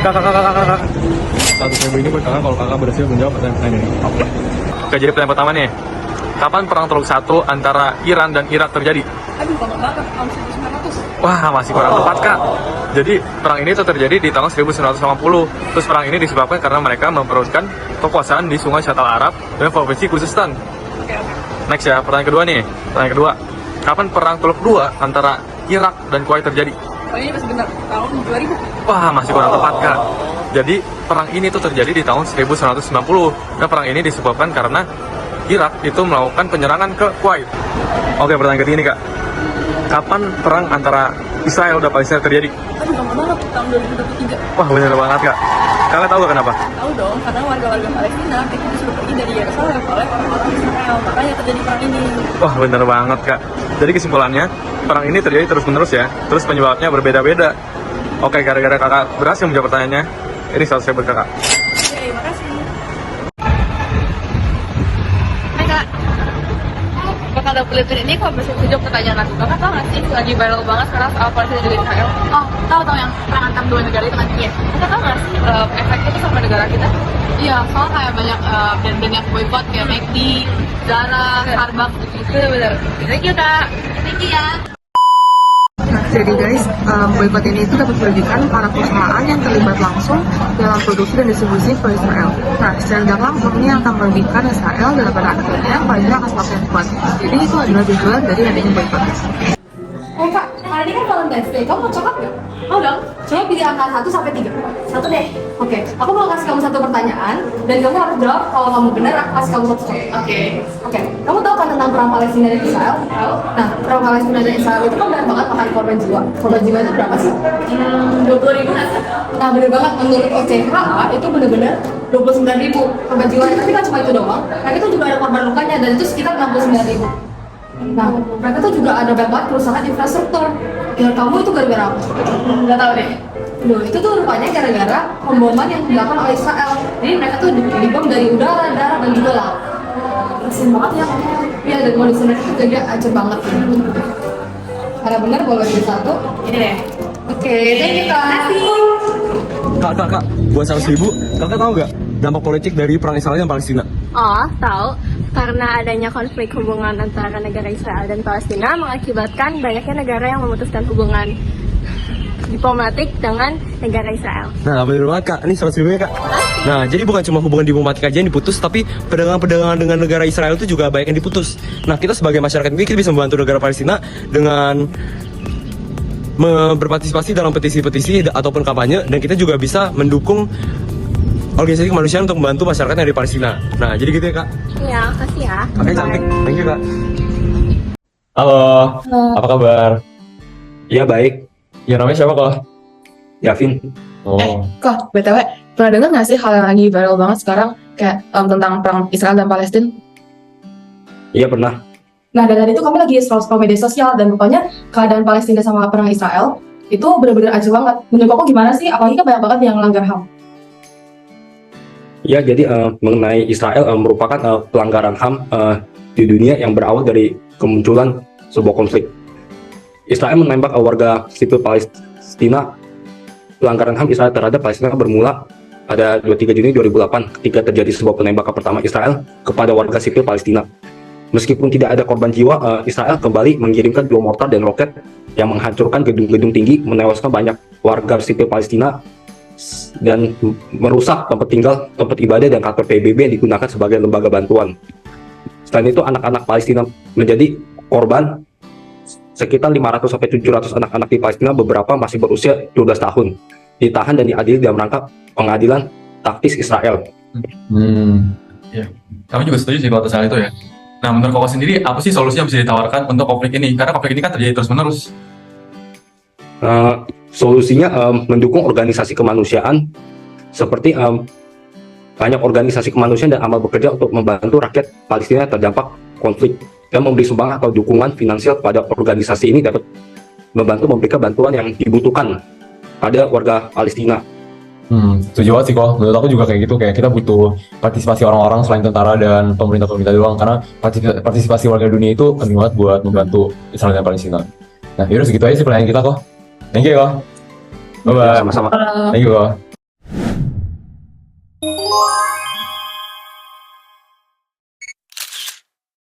Kakak. 100.000 ini buat kakak kalau kakak berhasil menjawab pertanyaan ini. Oke, jadi pertanyaan pertama nih. Kapan perang Teluk 1 antara Iran dan Irak terjadi? Aduh, kalau banget tahun 1900. Wah, masih kurang tepat, Kak. Jadi, perang ini tuh terjadi di tahun 1950. Terus perang ini disebabkan karena mereka memperolehkan kekuasaan di Sungai Shatal Arab dan Provinsi Khuzestan. Oke. Next ya, pertanyaan kedua nih. Pertanyaan kedua. Kapan perang Teluk 2 antara Irak dan Kuwait terjadi? Oh, ini masih benar. Tahun 2000. Wah, masih kurang tepat, Kak. Jadi, perang ini tuh terjadi di tahun 1990. Dan perang ini disebabkan karena Irak itu melakukan penyerangan ke Kuwait. Oke, pertanyaan ketiga nih, Kak. Kapan perang antara Israel dan Palestina terjadi? Aduh, lama banget. Tahun 2023. Wah, bener banget, Kak. Kakak tahu gak kenapa? Tahu dong, karena warga-warga Palestina itu disuruh pergi dari Yerusalem oleh orang-orang Israel. Makanya terjadi perang ini. Wah, bener banget, Kak. Jadi kesimpulannya, perang ini terjadi terus-menerus ya. Terus penyebabnya berbeda-beda. Oke, gara-gara kakak berhasil menjawab pertanyaannya, ini 100.000 buat kakak. Oke, makasih. Hai Kak, bakal ada Filipina ini kok bisa jawab pertanyaan aku. Kakak tau gak sih lagi viral banget sekarang soal Palestina dan Israel? Oh, tahu yang perang antar dua negara itu kan? Iya. Kakak tau gak sih efeknya itu sama negara kita? Iya, soal kayak banyak brand-brand yang boycott kayak McD, Zara, Starbucks gitu. Bener-bener. Thank you Kak. Thank you ya. Jadi guys, boykot ini itu dapat merugikan para perusahaan yang terlibat langsung dalam produksi dan distribusi ke Israel. Nah, secara tidak langsung ini akan merugikan Israel dan pada akhirnya Palestina akan semakin kuat. Jadi itu adalah tujuan dari adanya boykot. Kak, hari ini kan Valentine's Day, kamu mau coklat nggak? Mau dong, coba pilih angka 1 sampai 3. 1 deh. Oke, aku mau kasih kamu satu pertanyaan dan kamu harus jawab. Kalau kamu benar, aku kasih kamu satu coklat. Oke. Kamu tahu kan tentang perang Palestina dan Israel? Tahu. Nah, perang Palestina dan Israel itu kan banyak banget makan korban jiwa. Korban jiwa itu berapa sih? 20.000 nggak sih? Nah, bener banget, menurut OCHA itu bener-bener 29.000 korban jiwa. Tapi kan cuma itu doang. Nah, itu juga ada korban lukanya dan itu sekitar 69.000. Nah, mereka tuh juga ada banyak perusahaan infrastruktur. Ya, kamu itu gara-gara apa? Nggak tahu deh. Loh, itu tuh rupanya gara-gara pemboman yang dilakukan oleh Israel. Jadi mereka tuh dibom dari udara, darat, dan juga laut. Kasian banget ya kamu. Iya, dan kondisi mereka tuh jadi ancur banget. Karena benar boleh beli satu. Ini deh. Oke, thank you Kak. Kak, buat 100.000, kakak tahu gak dampak politik dari perang Israel dan Palestina? Oh, tahu. Karena adanya konflik hubungan antara negara Israel dan Palestina mengakibatkan banyaknya negara yang memutuskan hubungan diplomatik dengan negara Israel. Nah, bener banget, Kak. Ini 100.000 ya, Kak. Nah, jadi bukan cuma hubungan diplomatik aja yang diputus, tapi perdagangan-perdagangan dengan negara Israel itu juga banyak yang diputus. Nah, kita sebagai masyarakat ini kita bisa membantu negara Palestina dengan berpartisipasi dalam petisi-petisi ataupun kampanye, dan kita juga bisa mendukung organisasi kemanusiaan untuk membantu masyarakat yang di Palestina. Nah, jadi gitu ya, Kak. Iya, kasih ya. Kakak cantik. Thank you, Kak. Halo. Apa kabar? Iya baik, Ya, namanya siapa, Kak? Yavin. Oh. Kok, BTW, pernah dengar nggak sih hal yang lagi viral banget sekarang kayak tentang perang Israel dan Palestina? Iya pernah. Nah, dan tadi itu kami lagi scroll media sosial dan rupanya keadaan Palestina sama perang Israel itu benar-benar acuh banget. Menurut kamu gimana sih? Apalagi kan banyak banget yang melanggar HAM. Ya, jadi mengenai Israel merupakan pelanggaran HAM di dunia yang berawal dari kemunculan sebuah konflik. Israel menembak warga sipil Palestina. Pelanggaran HAM Israel terhadap Palestina bermula pada 23 Juni 2008 ketika terjadi sebuah penembakan pertama Israel kepada warga sipil Palestina. Meskipun tidak ada korban jiwa, Israel kembali mengirimkan 2 mortar dan roket yang menghancurkan gedung-gedung tinggi, menewaskan banyak warga sipil Palestina dan merusak tempat tinggal, tempat ibadah, dan kantor PBB yang digunakan sebagai lembaga bantuan. Selain itu, anak-anak Palestina menjadi korban. Sekitar 500-700 anak-anak di Palestina, beberapa masih berusia 12 tahun, ditahan dan diadili dalam rangka pengadilan taktis Israel. Ya. Kami juga setuju sih kalau soal itu ya. Nah, menurut Koko sendiri, apa sih solusi yang bisa ditawarkan untuk konflik ini? Karena konflik ini kan terjadi terus-menerus. Solusinya mendukung organisasi kemanusiaan seperti banyak organisasi kemanusiaan dan amal bekerja untuk membantu rakyat Palestina terdampak konflik dan memberi sumbangan atau dukungan finansial kepada organisasi ini dapat membantu memberikan bantuan yang dibutuhkan pada warga Palestina. Setuju banget sih kok. Menurut aku juga kayak gitu, kayak kita butuh partisipasi orang-orang selain tentara dan pemerintah doang, karena partisipasi warga dunia itu penting banget buat membantu Israel dan Palestina. Nah, yaudah segitu aja sih pertanyaan kita kok. Thank you kok. Bye bye. Sama-sama. Thank you kok.